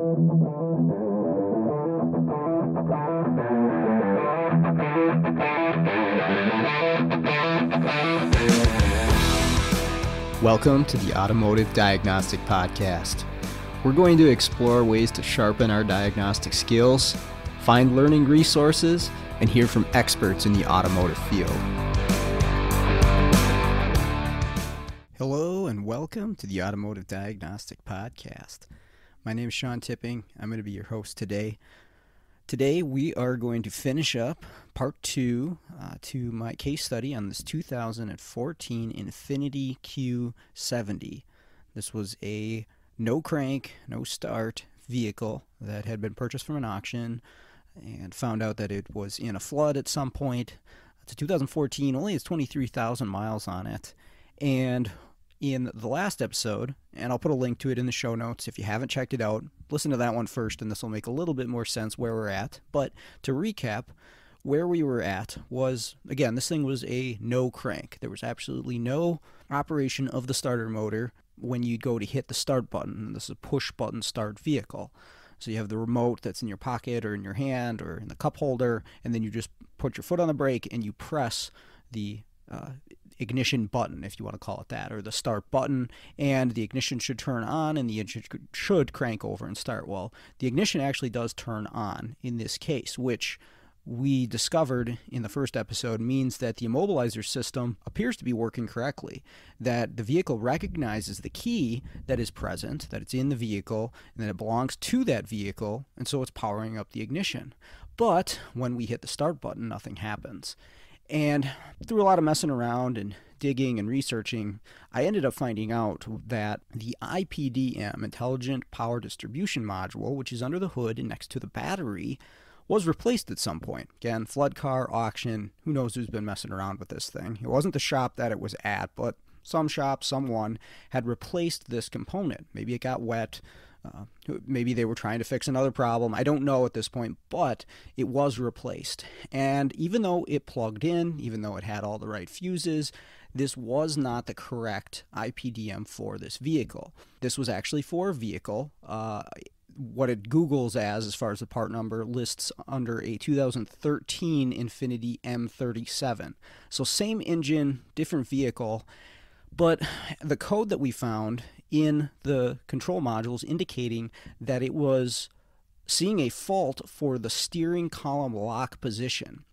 Welcome to the Automotive Diagnostic Podcast. We're going to explore ways to sharpen our diagnostic skills, find learning resources, and hear from experts in the automotive field. Hello and welcome to the Automotive Diagnostic Podcast. My name is Sean Tipping. I'm going to be your host today. Today we are going to finish up part 2 to my case study on this 2014 Infiniti Q70. This was a no crank, no start vehicle that had been purchased from an auction and found out that it was in a flood at some point. It's a 2014, only has 23,000 miles on it. And in the last episode, and I'll put a link to it in the show notes if you haven't checked it out, listen to that one first and this will make a little bit more sense where we're at. But to recap, where we were at was, again, this thing was a no crank. There was absolutely no operation of the starter motor when you go to hit the start button. This is a push button start vehicle. So you have the remote that's in your pocket or in your hand or in the cup holder, and then you just put your foot on the brake and you press the ignition button, if you want to call it that, or the start button, and the ignition should turn on and the engine should crank over and start. Well, the ignition actually does turn on in this case, which we discovered in the first episode means that the immobilizer system appears to be working correctly, that the vehicle recognizes the key that is present, that it's in the vehicle, and that it belongs to that vehicle, and so it's powering up the ignition. But when we hit the start button, nothing happens. And through a lot of messing around and digging and researching, I ended up finding out that the IPDM, Intelligent Power Distribution Module, which is under the hood and next to the battery, was replaced at some point. Again, flood car, auction, who knows who's been messing around with this thing. It wasn't the shop that it was at, but some shop, someone had replaced this component. Maybe it got wet. Maybe they were trying to fix another problem. I don't know at this point, but it was replaced. And even though it plugged in, even though it had all the right fuses, this was not the correct IPDM for this vehicle. This was actually for a vehicle. What it Googles as far as the part number, lists under a 2013 Infiniti M37. So same engine, different vehicle, but the code that we found in the control modules indicating that it was seeing a fault for the steering column lock position.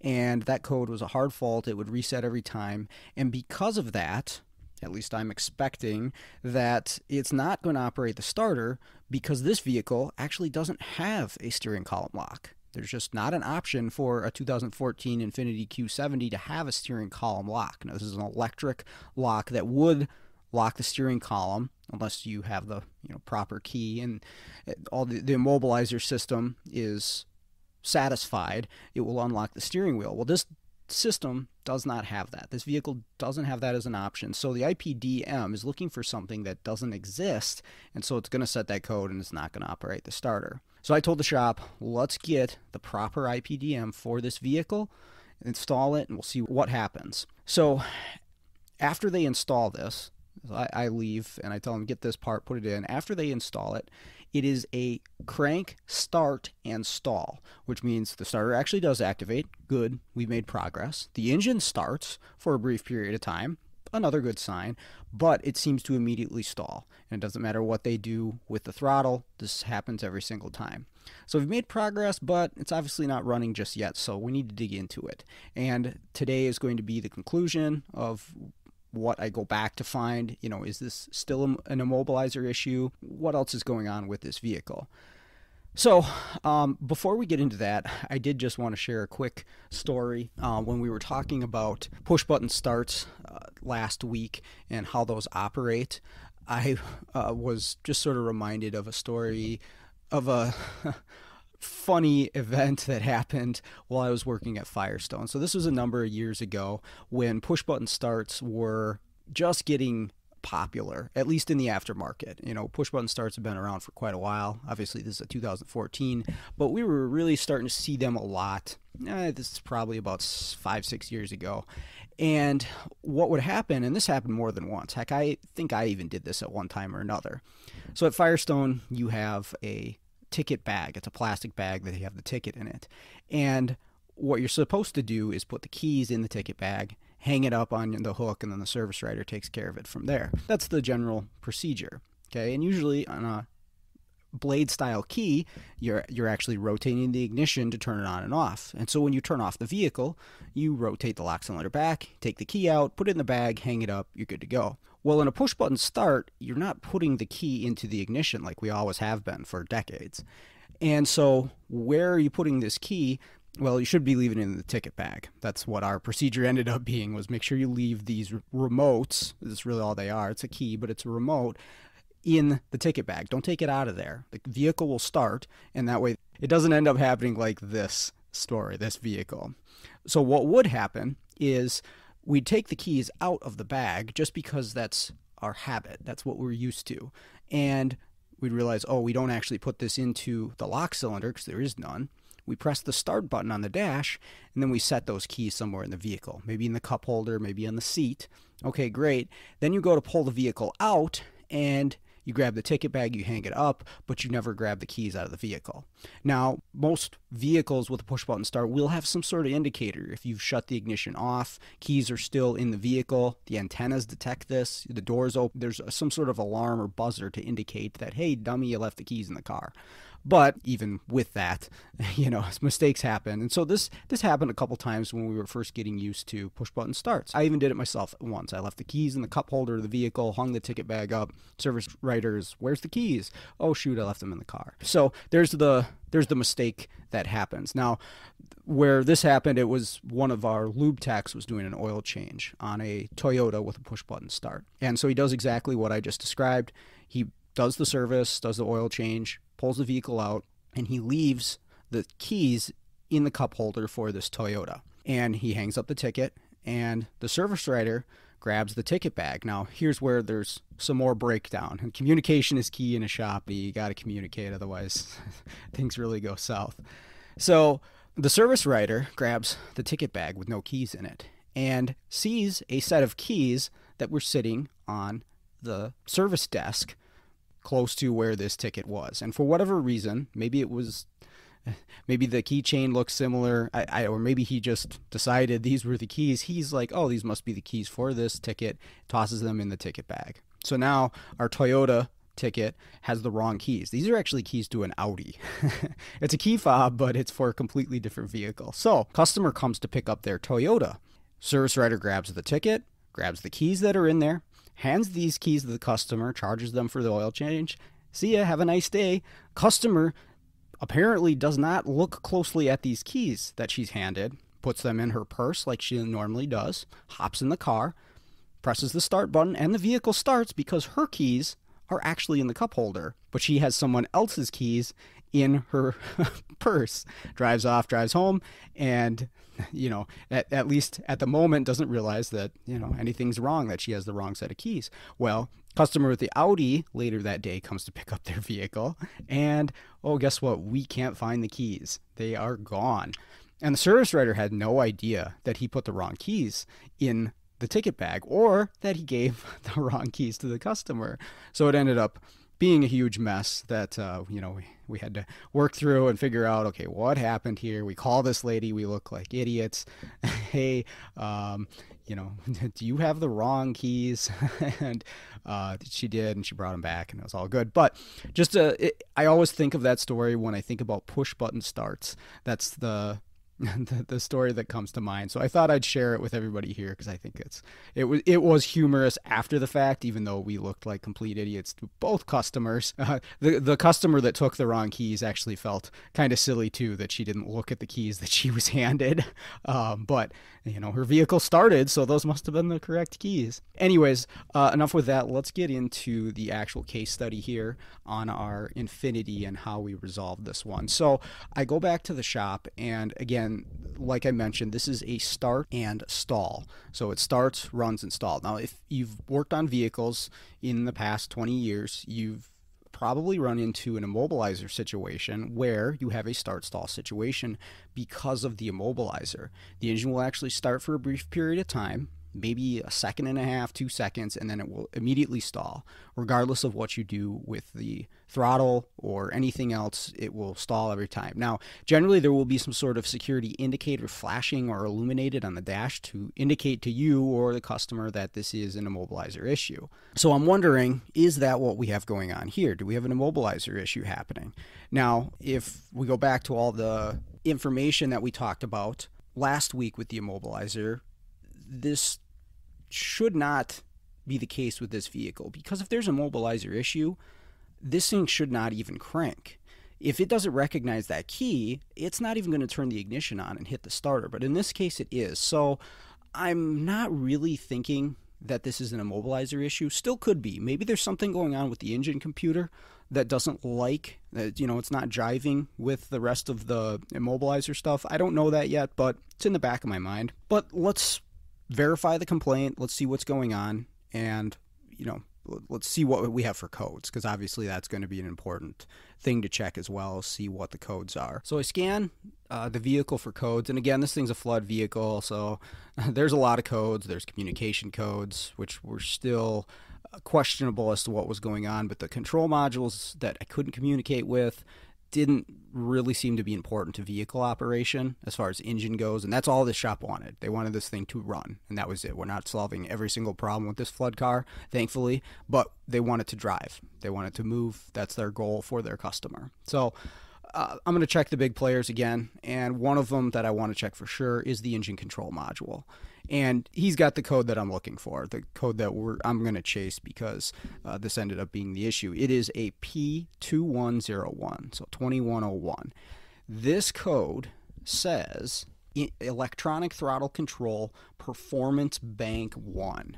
And that code was a hard fault. It would reset every time. And because of that, at least I'm expecting that it's not going to operate the starter because this vehicle actually doesn't have a steering column lock. There's just not an option for a 2014 Infiniti Q70 to have a steering column lock. Now, this is an electric lock that would lock the steering column unless you have the proper key and all the immobilizer system is satisfied. It will unlock the steering wheel. Well, this system does not have that. This vehicle doesn't have that as an option. So the IPDM is looking for something that doesn't exist, and so it's going to set that code and it's not going to operate the starter. So I told the shop, let's get the proper IPDM for this vehicle, install it, and we'll see what happens. So after they install this, I leave and I tell them, get this part, put it in. After they install it, it is a crank, start, and stall, which means the starter actually does activate. Good, we've made progress. The engine starts for a brief period of time, another good sign, but it seems to immediately stall. And it doesn't matter what they do with the throttle, this happens every single time. So we've made progress, but it's obviously not running just yet, so we need to dig into it. And today is going to be the conclusion of what I go back to find. Is this still an immobilizer issue? What else is going on with this vehicle? So before we get into that, I did just want to share a quick story. When we were talking about push button starts last week and how those operate, I was just sort of reminded of a story of a funny event that happened while I was working at Firestone. So this was a number of years ago when push button starts were just getting popular, at least in the aftermarket. Push button starts have been around for quite a while. Obviously this is a 2014, but we were really starting to see them a lot. This is probably about 5-6 years ago. And what would happen, and this happened more than once, heck, I think I even did this at one time or another. So at Firestone, you have a ticket bag. It's a plastic bag that you have the ticket in it. And what you're supposed to do is put the keys in the ticket bag, hang it up on the hook, and then the service writer takes care of it from there. That's the general procedure. Okay, and usually on a blade style key, you're actually rotating the ignition to turn it on and off. And so when you turn off the vehicle, you rotate the lock cylinder back, take the key out, put it in the bag, hang it up, you're good to go. Well, in a push button start, you're not putting the key into the ignition like we always have been for decades. And so where are you putting this key? Well, you should be leaving it in the ticket bag. That's what our procedure ended up being, was make sure you leave these remotes. This is really all they are. It's a key, but it's a remote in the ticket bag. Don't take it out of there. The vehicle will start, and that way it doesn't end up happening like this story, this vehicle. So what would happen is we'd take the keys out of the bag just because that's our habit. That's what we're used to. And we'd realize, oh, we don't actually put this into the lock cylinder because there is none. We press the start button on the dash, and then we set those keys somewhere in the vehicle, maybe in the cup holder, maybe on the seat. Okay, great. Then you go to pull the vehicle out, and you grab the ticket bag, you hang it up, but you never grab the keys out of the vehicle. Now, most vehicles with a push button start will have some sort of indicator. If you've shut the ignition off, keys are still in the vehicle, the antennas detect this, the doors open, there's some sort of alarm or buzzer to indicate that, hey, dummy, you left the keys in the car. But even with that, mistakes happen. And so this happened a couple times when we were first getting used to push button starts. I even did it myself once. I left the keys in the cup holder of the vehicle, hung the ticket bag up. Service writers, where's the keys? Oh shoot, I left them in the car. So there's the mistake that happens. Now, where this happened, it was one of our lube techs was doing an oil change on a Toyota with a push button start. And so he does exactly what I just described. He does the service, does the oil change, pulls the vehicle out, and he leaves the keys in the cup holder for this Toyota. And he hangs up the ticket, and the service writer grabs the ticket bag. Now, here's where there's some more breakdown. And communication is key in a shop. You got to communicate, otherwise things really go south. So the service writer grabs the ticket bag with no keys in it and sees a set of keys that were sitting on the service desk close to where this ticket was. And for whatever reason, maybe the keychain looks similar, or maybe he just decided these were the keys. He's like, oh, these must be the keys for this ticket, tosses them in the ticket bag. So now our Toyota ticket has the wrong keys. These are actually keys to an Audi. It's a key fob, but it's for a completely different vehicle. So customer comes to pick up their Toyota. Service writer grabs the ticket, grabs the keys that are in there, hands these keys to the customer, charges them for the oil change. See ya, have a nice day. Customer apparently does not look closely at these keys that she's handed, puts them in her purse like she normally does, hops in the car, presses the start button, and the vehicle starts because her keys are actually in the cup holder, but she has someone else's keys in her purse. Drives off, drives home, and at least at the moment doesn't realize that anything's wrong, that she has the wrong set of keys. Well, customer with the Audi later that day comes to pick up their vehicle, and guess what? We can't find the keys. They are gone. And the service writer had no idea that he put the wrong keys in the ticket bag, or that he gave the wrong keys to the customer. So it ended up being a huge mess that we had to work through and figure out, okay, what happened here? We call this lady, we look like idiots. Hey, do you have the wrong keys? And she did, and she brought them back, and it was all good. But just I always think of that story when I think about push button starts. That's the story that comes to mind. So I thought I'd share it with everybody here because I think it was humorous after the fact, even though we looked like complete idiots to both customers. The customer that took the wrong keys actually felt kind of silly too, that she didn't look at the keys that she was handed. But her vehicle started, so those must have been the correct keys. Anyways, enough with that. Let's get into the actual case study here on our Infiniti and how we resolved this one. So I go back to the shop, and again, like I mentioned, this is a start and stall. So it starts, runs, and stall. Now, if you've worked on vehicles in the past 20 years, you've probably run into an immobilizer situation where you have a start-stall situation because of the immobilizer. The engine will actually start for a brief period of time, maybe a second and a half, 2 seconds, and then it will immediately stall. Regardless of what you do with the throttle or anything else, it will stall every time. Now, generally there will be some sort of security indicator flashing or illuminated on the dash to indicate to you or the customer that this is an immobilizer issue. So I'm wondering, is that what we have going on here? Do we have an immobilizer issue happening? Now, if we go back to all the information that we talked about last week with the immobilizer, this should not be the case with this vehicle, because if there's a immobilizer issue, this thing should not even crank. If it doesn't recognize that key, it's not even going to turn the ignition on and hit the starter, but in this case it is. So I'm not really thinking that this is an immobilizer issue. Still could be. Maybe there's something going on with the engine computer that doesn't like, it's not jiving with the rest of the immobilizer stuff. I don't know that yet, but it's in the back of my mind. But let's verify the complaint. Let's see what's going on, and let's see what we have for codes, because obviously that's going to be an important thing to check as well, see what the codes are. So I scan the vehicle for codes, and again, this thing's a flood vehicle, so there's a lot of codes. There's communication codes, which were still questionable as to what was going on, but the control modules that I couldn't communicate with didn't really seem to be important to vehicle operation as far as engine goes, and that's all this shop wanted. They wanted this thing to run, and that was it. We're not solving every single problem with this flood car, thankfully, but they want it to drive. They want it to move. That's their goal for their customer. So I'm going to check the big players again, and one of them that I want to check for sure is the engine control module. And he's got the code that I'm looking for, the code that I'm going to chase, because this ended up being the issue. It is a P2101, so 2101. This code says electronic throttle control performance bank 1.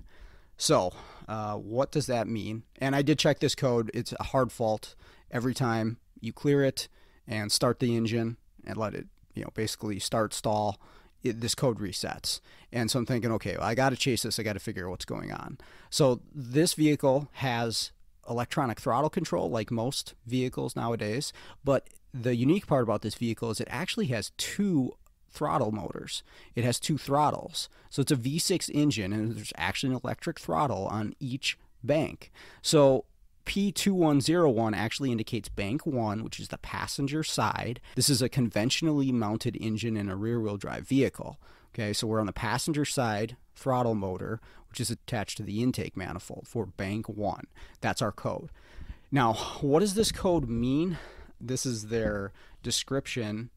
So what does that mean? And I did check this code. It's a hard fault. Every time you clear it and start the engine and let it, basically start, stall, this code resets. And so I'm thinking, okay, well, I got to chase this. I got to figure out what's going on. So this vehicle has electronic throttle control like most vehicles nowadays, but the unique part about this vehicle is it actually has 2 throttle motors. It has 2 throttles. So it's a V6 engine, and there's actually an electric throttle on each bank. So P2101 actually indicates bank 1, which is the passenger side. This is a conventionally mounted engine in a rear-wheel drive vehicle. Okay, so we're on the passenger side throttle motor, which is attached to the intake manifold for bank 1. That's our code. Now, what does this code mean? This is their description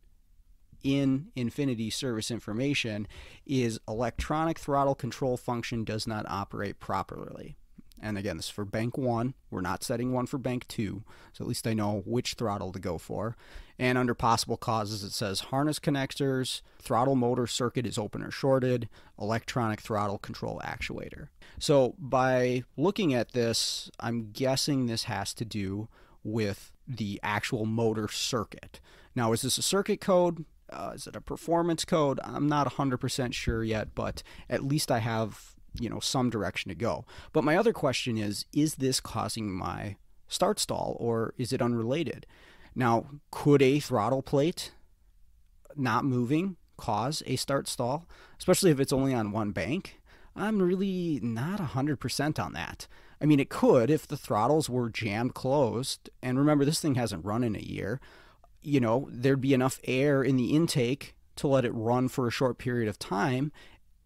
in Infiniti service information, is electronic throttle control function does not operate properly. And again, this is for bank 1. We're not setting one for bank 2, so at least I know which throttle to go for. And under possible causes, it says harness connectors, throttle motor circuit is open or shorted, electronic throttle control actuator. So by looking at this, I'm guessing this has to do with the actual motor circuit. Now, is this a circuit code? Is it a performance code? I'm not 100% sure yet, but at least I have some direction to go. But my other question is this causing my start stall, or is it unrelated? Now, could a throttle plate not moving cause a start stall, especially if it's only on one bank? I'm really not 100% on that. I mean, it could if the throttles were jammed closed, and remember, this thing hasn't run in a year. There'd be enough air in the intake to let it run for a short period of time,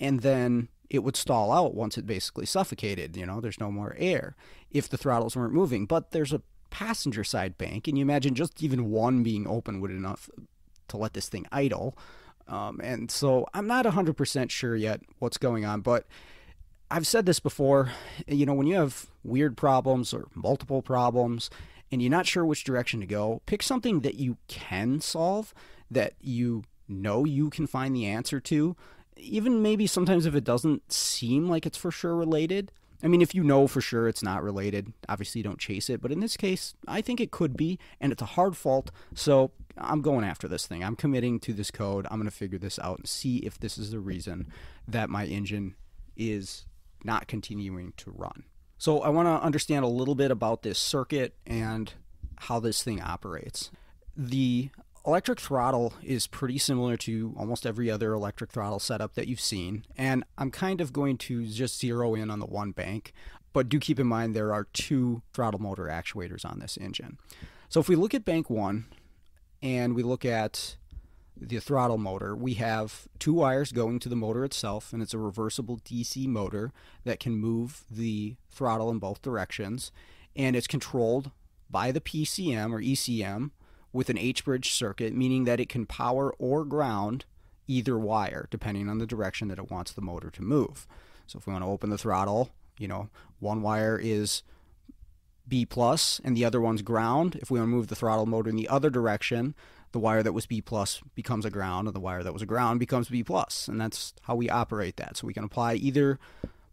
and then it would stall out once it basically suffocated. There's no more air if the throttles weren't moving. But there's a passenger side bank, and you imagine just even one being open would enough to let this thing idle. And so I'm not 100% sure yet what's going on, but I've said this before, when you have weird problems or multiple problems and you're not sure which direction to go, pick something that you can solve, that you can find the answer to. Even maybe sometimes if it doesn't seem like it's for sure related. I mean, if you know for sure it's not related, obviously don't chase it. But in this case, I think it could be, and it's a hard fault. So I'm going after this thing. I'm committing to this code. I'm going to figure this out and see if this is the reason that my engine is not continuing to run. So I want to understand a little bit about this circuit and how this thing operates. The Electric throttle is pretty similar to almost every other electric throttle setup that you've seen, and I'm kind of going to just zero in on the one bank, but do keep in mind there are two throttle motor actuators on this engine. So if we look at bank one and we look at the throttle motor, we have two wires going to the motor itself, and it's a reversible DC motor that can move the throttle in both directions, and it's controlled by the PCM or ECM with an H-bridge circuit, meaning that it can power or ground either wire depending on the direction that it wants the motor to move. So if we want to open the throttle, one wire is B plus and the other one's ground. If we want to move the throttle motor in the other direction, the wire that was B plus becomes a ground and the wire that was a ground becomes B plus, and that's how we operate that. So we can apply either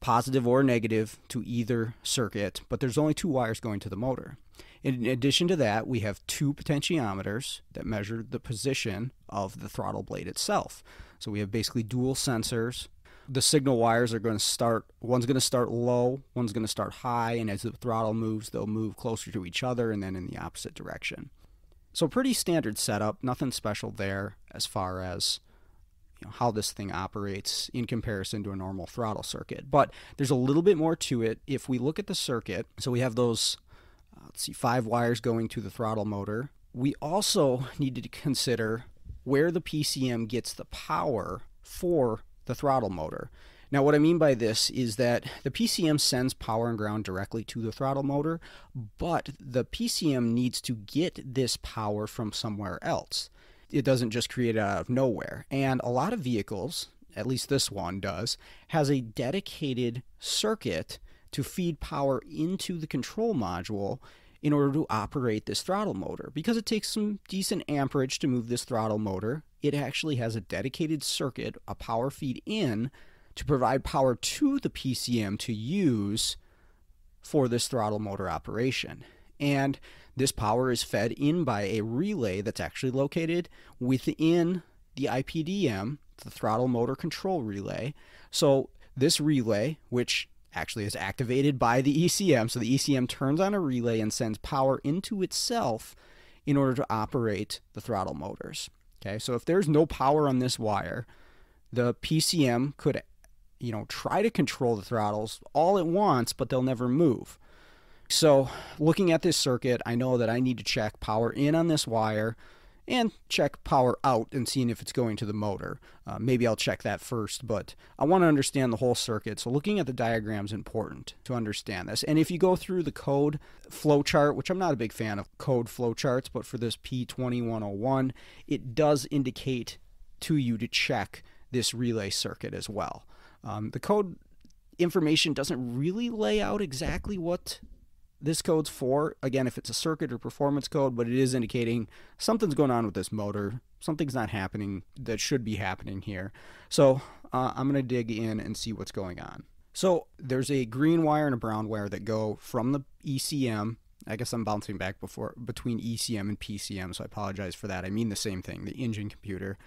positive or negative to either circuit, but there's only two wires going to the motor. In addition to that, we have two potentiometers that measure the position of the throttle blade itself. So we have basically dual sensors. The signal wires are going to start, one's going to start low, one's going to start high, and as the throttle moves, they'll move closer to each other and then in the opposite direction. So pretty standard setup, nothing special there as far as how this thing operates in comparison to a normal throttle circuit. But there's a little bit more to it. If we look at the circuit, so we have those 5 wires going to the throttle motor. We also need to consider where the PCM gets the power for the throttle motor. Now, what I mean by this is that the PCM sends power and ground directly to the throttle motor, but the PCM needs to get this power from somewhere else. It doesn't just create it out of nowhere. And a lot of vehicles, at least this one does, has a dedicated circuit to feed power into the control module in order to operate this throttle motor. Because it takes some decent amperage to move this throttle motor, it actually has a dedicated circuit, a power feed in, to provide power to the PCM to use for this throttle motor operation. And this power is fed in by a relay that's actually located within the IPDM, the throttle motor control relay. So this relay, which actually is activated by the ECM, so the ECM turns on a relay and sends power into itself in order to operate the throttle motors. Okay, so if there's no power on this wire, the PCM could try to control the throttles all it wants, but they'll never move. So looking at this circuit, I know that I need to check power in on this wire and check power out and seeing if it's going to the motor. Maybe I'll check that first, but I want to understand the whole circuit. So looking at the diagram is important to understand this. And if you go through the code flowchart, which I'm not a big fan of code flowcharts, but for this P2101, it does indicate to you to check this relay circuit as well. The code information doesn't really lay out exactly what this code's for, again, if it's a circuit or performance code, but it is indicating something's going on with this motor. Something's not happening that should be happening here. So I'm going to dig in and see what's going on. So there's a green wire and a brown wire that go from the ECM. I guess I'm bouncing back between ECM and PCM, so I apologize for that. I mean the same thing, the engine computer.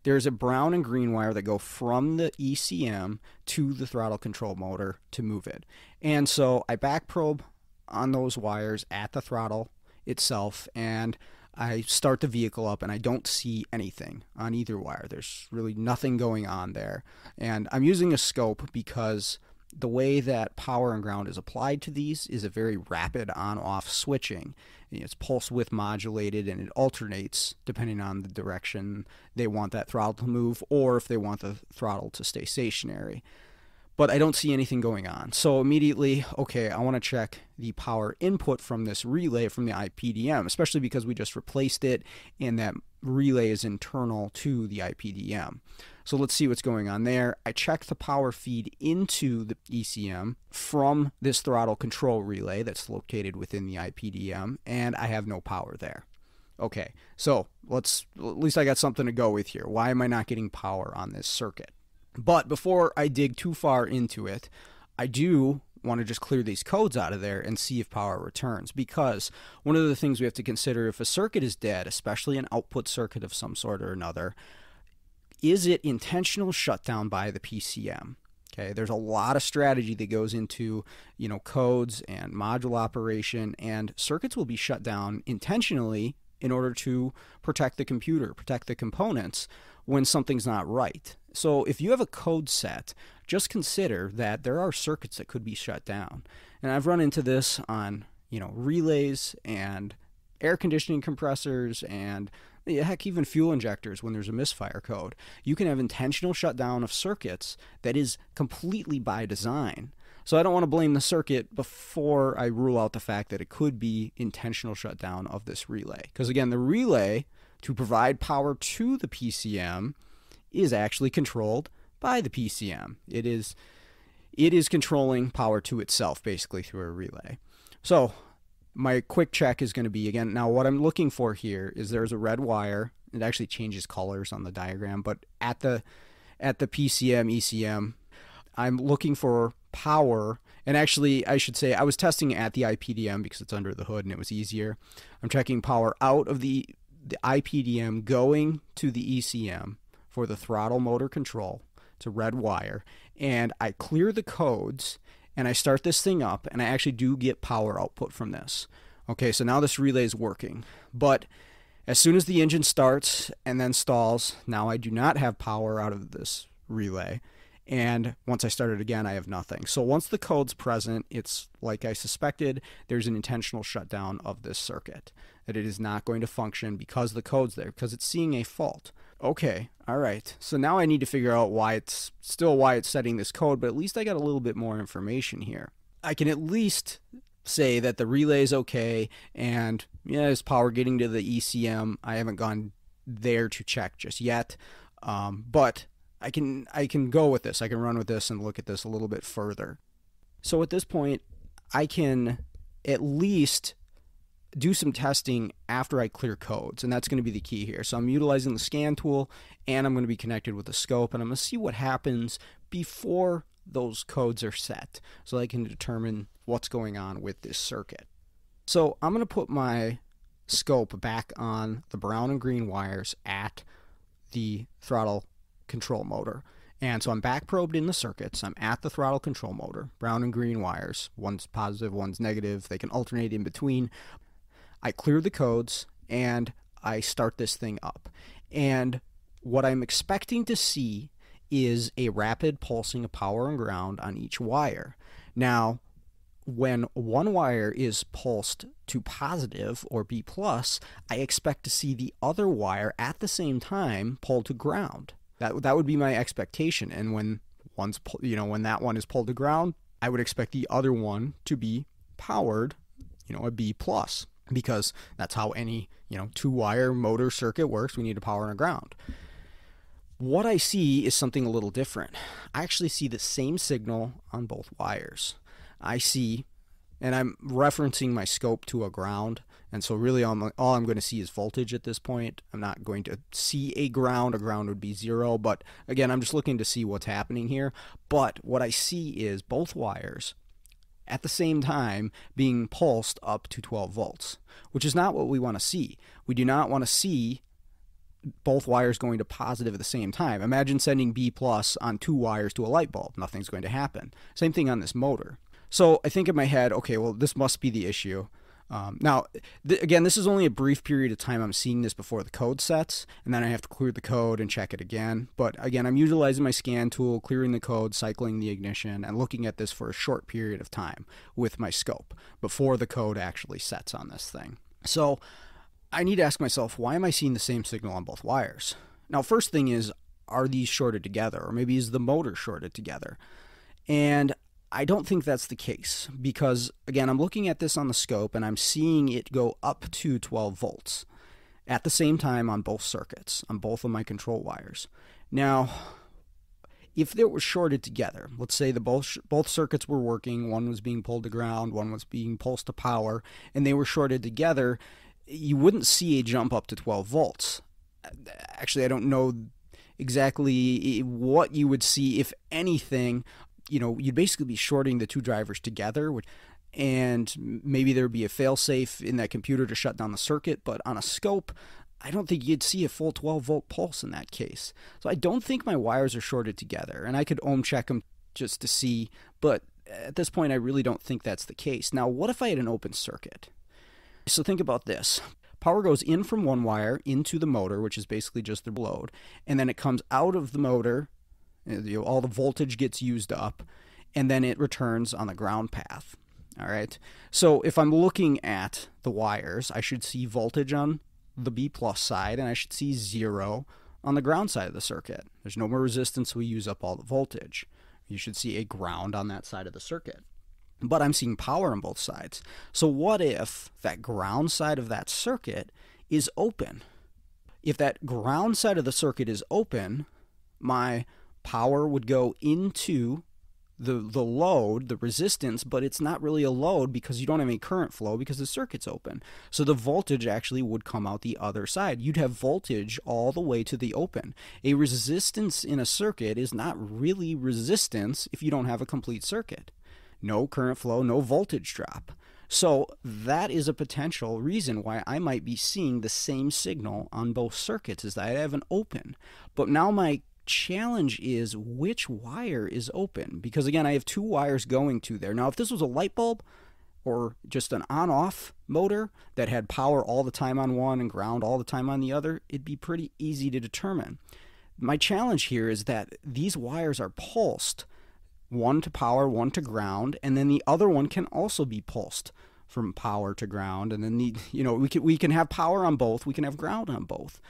There's a brown and green wire that go from the ECM to the throttle control motor to move it. And so I back probe on those wires at the throttle itself, and I start the vehicle up and I don't see anything on either wire. There's really nothing going on there. And I'm using a scope because the way that power and ground is applied to these is a very rapid on-off switching. It's pulse width modulated and it alternates depending on the direction they want that throttle to move or if they want the throttle to stay stationary. But I don't see anything going on. So immediately, okay, I want to check the power input from this relay from the IPDM, especially because we just replaced it and that relay is internal to the IPDM. So let's see what's going on there. I check the power feed into the ECM from this throttle control relay that's located within the IPDM, and I have no power there. Okay, so at least I got something to go with here. Why am I not getting power on this circuit? But before I dig too far into it, I do want to just clear these codes out of there and see if power returns, because one of the things we have to consider, if a circuit is dead, especially an output circuit of some sort or another, is it intentional shutdown by the PCM? Okay, there's a lot of strategy that goes into, codes and module operation, and circuits will be shut down intentionally in order to protect the computer, protect the components when something's not right. So if you have a code set, just consider that there are circuits that could be shut down. And I've run into this on, relays and air conditioning compressors and heck, even fuel injectors when there's a misfire code. You can have intentional shutdown of circuits that is completely by design. So I don't want to blame the circuit before I rule out the fact that it could be intentional shutdown of this relay. Because again, the relay, to provide power to the PCM, is actually controlled by the PCM. It is controlling power to itself, basically, through a relay. So my quick check is going to be, again, now what I'm looking for here is there's a red wire. It actually changes colors on the diagram, but at the PCM, ECM, I'm looking for power. And actually, I should say, I was testing at the IPDM because it's under the hood and it was easier. I'm checking power out of the IPDM going to the ECM for the throttle motor control. It's a red wire. And I clear the codes and I start this thing up, and I actually do get power output from this. Okay, so now this relay is working. But as soon as the engine starts and then stalls, now I do not have power out of this relay. And once I start it again, I have nothing. So once the code's present, it's like I suspected, there's an intentional shutdown of this circuit, that it is not going to function because the code's there, because it's seeing a fault. Okay, all right. So now I need to figure out why it's setting this code, but at least I got a little bit more information here. I can at least say that the relay is okay, and there's power getting to the ECM. I haven't gone there to check just yet, but I can go with this. I can run with this and look at this a little bit further. So at this point, I can at least do some testing after I clear codes, and that's going to be the key here. So I'm utilizing the scan tool, and I'm going to be connected with the scope, and I'm going to see what happens before those codes are set so I can determine what's going on with this circuit. So I'm going to put my scope back on the brown and green wires at the throttle control motor. And so I'm back probed in the circuits. I'm at the throttle control motor, brown and green wires. One's positive, one's negative. They can alternate in between. I clear the codes and I start this thing up. And what I'm expecting to see is a rapid pulsing of power and ground on each wire. Now, when one wire is pulsed to positive or B+, I expect to see the other wire at the same time pulled to ground. That would be my expectation. And when that one is pulled to ground, I would expect the other one to be powered, a B+, because that's how any, 2-wire motor circuit works. We need a power and a ground. What I see is something a little different. I actually see the same signal on both wires. I see, and I'm referencing my scope to a ground, and so really all I'm going to see is voltage at this point. I'm not going to see a ground. A ground would be 0, but again, I'm just looking to see what's happening here. But what I see is both wires at the same time being pulsed up to 12 volts, which is not what we want to see. We do not want to see both wires going to positive at the same time. Imagine sending B+ on 2 wires to a light bulb. Nothing's going to happen. Same thing on this motor. So I think in my head, okay, well, this must be the issue. Now, again, this is only a brief period of time I'm seeing this before the code sets, and then I have to clear the code and check it again. But again, I'm utilizing my scan tool, clearing the code, cycling the ignition, and looking at this for a short period of time with my scope before the code actually sets on this thing. So I need to ask myself, why am I seeing the same signal on both wires? Now, first thing is, are these shorted together? Or maybe is the motor shorted together? And I don't think that's the case because, again, I'm looking at this on the scope and I'm seeing it go up to 12 volts at the same time on both circuits, on both of my control wires. Now, if they were shorted together, let's say both circuits were working, one was being pulled to ground, one was being pulsed to power, and they were shorted together, you wouldn't see a jump up to 12 volts. Actually, I don't know exactly what you would see, if anything. You'd basically be shorting the 2 drivers together, and maybe there'd be a fail-safe in that computer to shut down the circuit, but on a scope, I don't think you'd see a full 12-volt pulse in that case. So I don't think my wires are shorted together, and I could ohm check them just to see, but at this point, I really don't think that's the case. Now, what if I had an open circuit? So think about this. Power goes in from one wire into the motor, which is basically just the load, and then it comes out of the motor, all the voltage gets used up, and then it returns on the ground path. All right. So if I'm looking at the wires, I should see voltage on the B plus side, and I should see 0 on the ground side of the circuit. There's no more resistance, so we use up all the voltage. You should see a ground on that side of the circuit. But I'm seeing power on both sides. So what if that ground side of that circuit is open? If that ground side of the circuit is open, my power would go into the load, the resistance, but it's not really a load because you don't have any current flow because the circuit's open. So the voltage actually would come out the other side. You'd have voltage all the way to the open. A resistance in a circuit is not really resistance if you don't have a complete circuit. No current flow, no voltage drop. So that is a potential reason why I might be seeing the same signal on both circuits, is that I have an open. But now my challenge is which wire is open, because again I have 2 wires going to there. Now if this was a light bulb or just an on-off motor that had power all the time on one and ground all the time on the other, it'd be pretty easy to determine. My challenge here is that these wires are pulsed, one to power, one to ground, and then the other one can also be pulsed from power to ground, and then we can have power on both, we can have ground on both.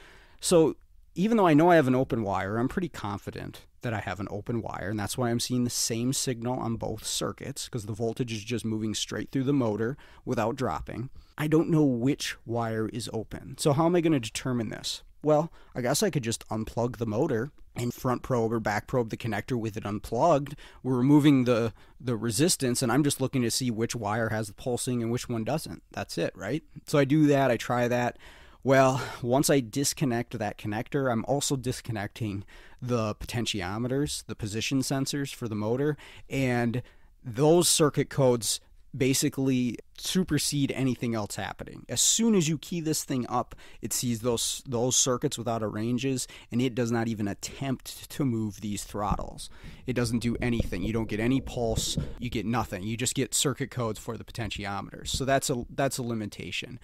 So even though I know I have an open wire, I'm pretty confident that I have an open wire, and that's why I'm seeing the same signal on both circuits, because the voltage is just moving straight through the motor without dropping. I don't know which wire is open. So how am I going to determine this? Well, I guess I could just unplug the motor and front probe or back probe the connector with it unplugged. We're removing the resistance, and I'm just looking to see which wire has the pulsing and which one doesn't. That's it, right? So I do that, I try that. Well, once I disconnect that connector, I'm also disconnecting the potentiometers, the position sensors for the motor, and those circuit codes basically supersede anything else happening. As soon as you key this thing up, it sees those circuits without ranges, and it does not even attempt to move these throttles. It doesn't do anything. You don't get any pulse. You get nothing. You just get circuit codes for the potentiometers. So that's a limitation.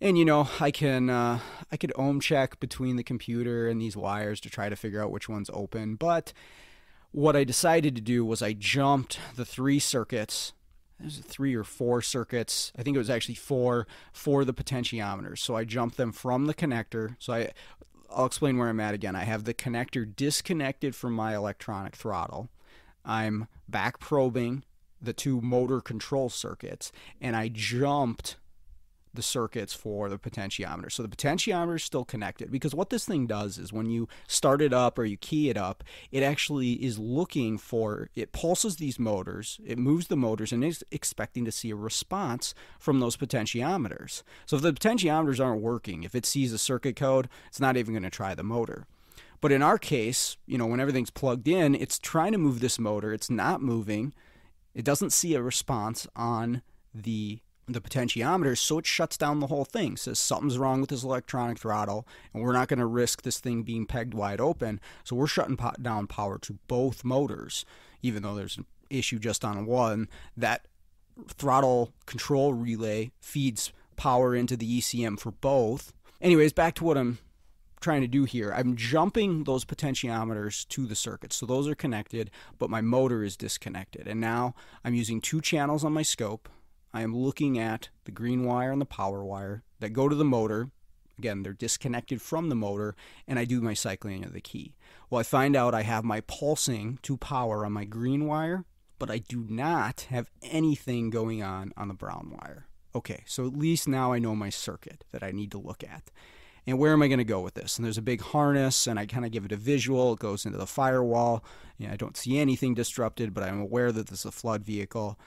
And I could ohm check between the computer and these wires to try to figure out which one's open. But what I decided to do was I jumped the 3 circuits. There's 3 or 4 circuits. I think it was actually 4 for the potentiometers. So I jumped them from the connector. So I'll explain where I'm at again. I have the connector disconnected from my electronic throttle. I'm back probing the 2 motor control circuits, and I jumped the circuits for the potentiometer. So the potentiometer is still connected, because what this thing does is when you start it up or you key it up, it actually is looking for, it pulses these motors, it moves the motors, and is expecting to see a response from those potentiometers. So if the potentiometers aren't working, if it sees a circuit code, it's not even going to try the motor. But in our case, when everything's plugged in, it's trying to move this motor, it's not moving, it doesn't see a response on the potentiometers, so it shuts down the whole thing. Says something's wrong with this electronic throttle, and we're not going to risk this thing being pegged wide open, so we're shutting down power to both motors. Even though there's an issue just on one, that throttle control relay feeds power into the ECM for both. Anyways, back to what I'm trying to do here. I'm jumping those potentiometers to the circuit, so those are connected, but my motor is disconnected, and now I'm using 2 channels on my scope. I am looking at the green wire and the power wire that go to the motor. Again, they're disconnected from the motor, and I do my cycling of the key. Well, I find out I have my pulsing to power on my green wire, but I do not have anything going on the brown wire. Okay, so at least now I know my circuit that I need to look at. And where am I going to go with this? And there's a big harness, and I kind of give it a visual. It goes into the firewall. I don't see anything disrupted, but I'm aware that this is a flood vehicle.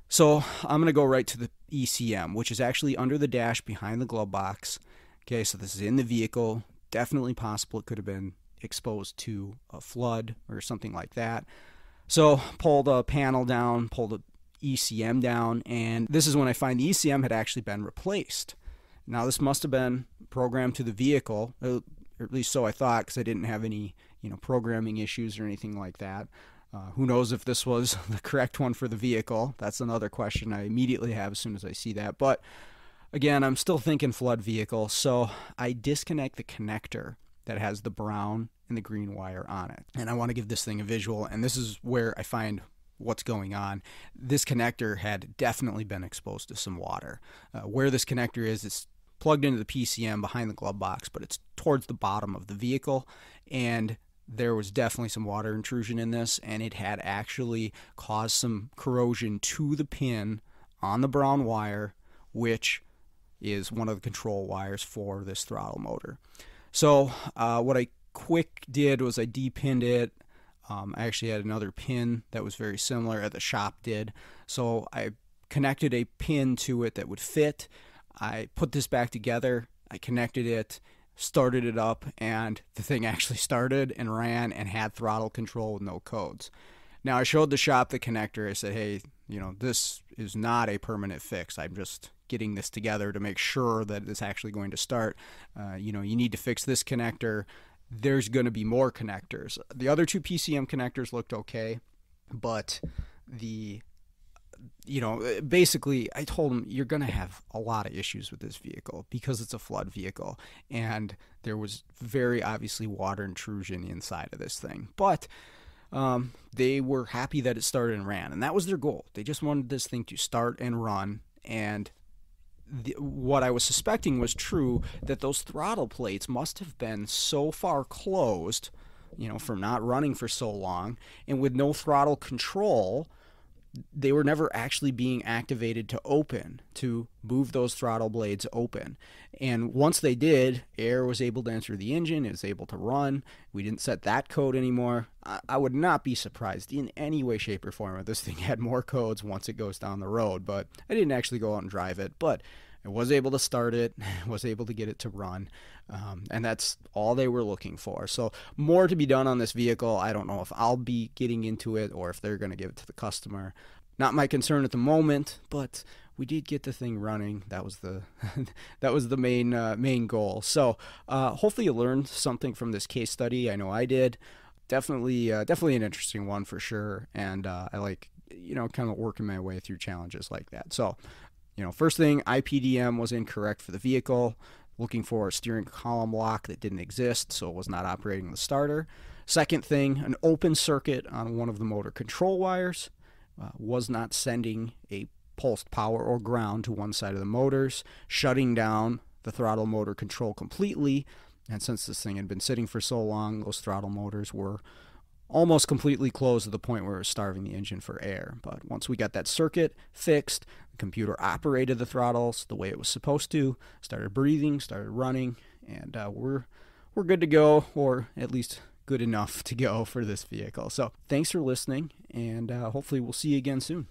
So I'm going to go right to the ECM, which is actually under the dash behind the glove box. Okay, so this is in the vehicle. Definitely possible it could have been exposed to a flood or something like that. So pull the panel down, pull the ECM down, and this is when I find the ECM had actually been replaced. Now this must have been programmed to the vehicle, or at least so I thought, because I didn't have any programming issues or anything like that. Who knows if this was the correct one for the vehicle? That's another question I immediately have as soon as I see that. But Again, I'm still thinking flood vehicle, so I disconnect the connector that has the brown and the green wire on it. And I want to give this thing a visual, and this is where I find what's going on. This connector had definitely been exposed to some water. Where this connector is, it's plugged into the PCM behind the glove box, but it's towards the bottom of the vehicle, and there was definitely some water intrusion in this, and it had actually caused some corrosion to the pin on the brown wire, which is one of the control wires for this throttle motor. So what I quick did was I depinned it. I actually had another pin that was very similar at the shop did. So I connected a pin to it that would fit. I put this back together. I connected it, started it up, and the thing actually started and ran and had throttle control with no codes. Now I showed the shop the connector. I said, hey, this is not a permanent fix. I'm just getting this together to make sure that it's actually going to start. You need to fix this connector. There's going to be more connectors. The other two PCM connectors looked okay, but basically I told him you're going to have a lot of issues with this vehicle because it's a flood vehicle, and there was very obviously water intrusion inside of this thing. But they were happy that it started and ran, and that was their goal. They just wanted this thing to start and run, and what I was suspecting was true, that those throttle plates must have been so far closed, from not running for so long, and with no throttle control, they were never actually being activated to move those throttle blades open. And once they did, air was able to enter the engine, it was able to run. We didn't set that code anymore. I would not be surprised in any way, shape, or form if this thing had more codes once it goes down the road, but I didn't actually go out and drive it. But I was able to start it, was able to get it to run, and that's all they were looking for. So more to be done on this vehicle. I don't know if I'll be getting into it or if they're going to give it to the customer. Not my concern at the moment, but we did get the thing running. That was the main goal. So hopefully you learned something from this case study. I know I did. Definitely an interesting one for sure. And I like kind of working my way through challenges like that. So first thing, IPDM was incorrect for the vehicle. Looking for a steering column lock that didn't exist, so it was not operating the starter. Second thing, an open circuit on one of the motor control wires. Was not sending a pulsed power or ground to one side of the motors, shutting down the throttle motor control completely. And since this thing had been sitting for so long, those throttle motors were almost completely closed to the point where it was starving the engine for air. But once we got that circuit fixed, the computer operated the throttles the way it was supposed to, started breathing, started running, and we're good to go, or at least good enough to go for this vehicle. So thanks for listening, and hopefully we'll see you again soon.